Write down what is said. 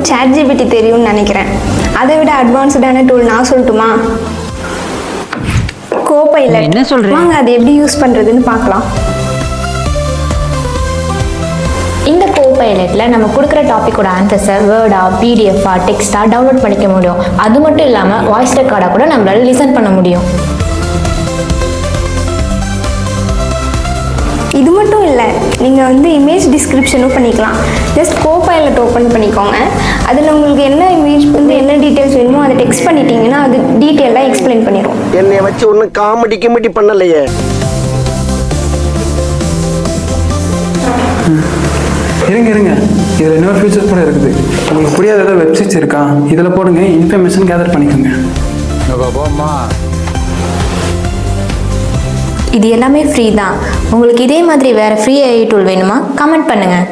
ChatGPT தெரியும்னு நினைக்கிறேன். அதை விட அட்வான்ஸ்டான டூல் நான் சொல்லட்டுமா? Copilot. என்ன சொல்றீங்க? வாங்க அதை எப்படி யூஸ் பண்ணுறதுன்னு பார்க்கலாம். இந்த கோபைலட்டில் நம்ம கொடுக்குற டாப்பிக்கோட ஆன்சர்ஸை வேர்டா பிடிஎஃபா டெக்ஸ்ட்டாக டவுன்லோட் பண்ணிக்க முடியும். அது மட்டும் இல்லாமல் வாய்ஸ் ரெக்கார்டாக கூட நம்மளால லிசன் பண்ண முடியும். இது மட்டும் இல்லை, நீங்கள் இமேஜ் டிஸ்கிரிப்ஷனும் பண்ணிக்கலாம். ஜஸ்ட் Copilot ஓப்பன் பண்ணிக்கோங்க. அதில் உங்களுக்கு என்ன இமேஜ் என்ன டீட்டெயில்ஸ் வேணுமோ அதை டெக்ஸ்ட் பண்ணிட்டீங்கன்னா அது டீட்டெயிலாக எக்ஸ்பிளைன் பண்ணிடும். என்னை வச்சு ஒன்றும் காமெடி பண்ணலையே. இருங்க இதில் இன்னொரு ஃபியூச்சர் கூட இருக்குது. உங்களுக்கு புரியாத ஏதாவது வெப்சைட்ஸ் இருக்கா, இதில் போடுங்க, இன்ஃபர்மேஷன் கேதர் பண்ணிக்கோங்க. இது எல்லாமே ஃப்ரீ தான். உங்களுக்கு இதே மாதிரி வேறு ஃப்ரீ AI டூல் வேணுமா? கமெண்ட் பண்ணுங்கள்.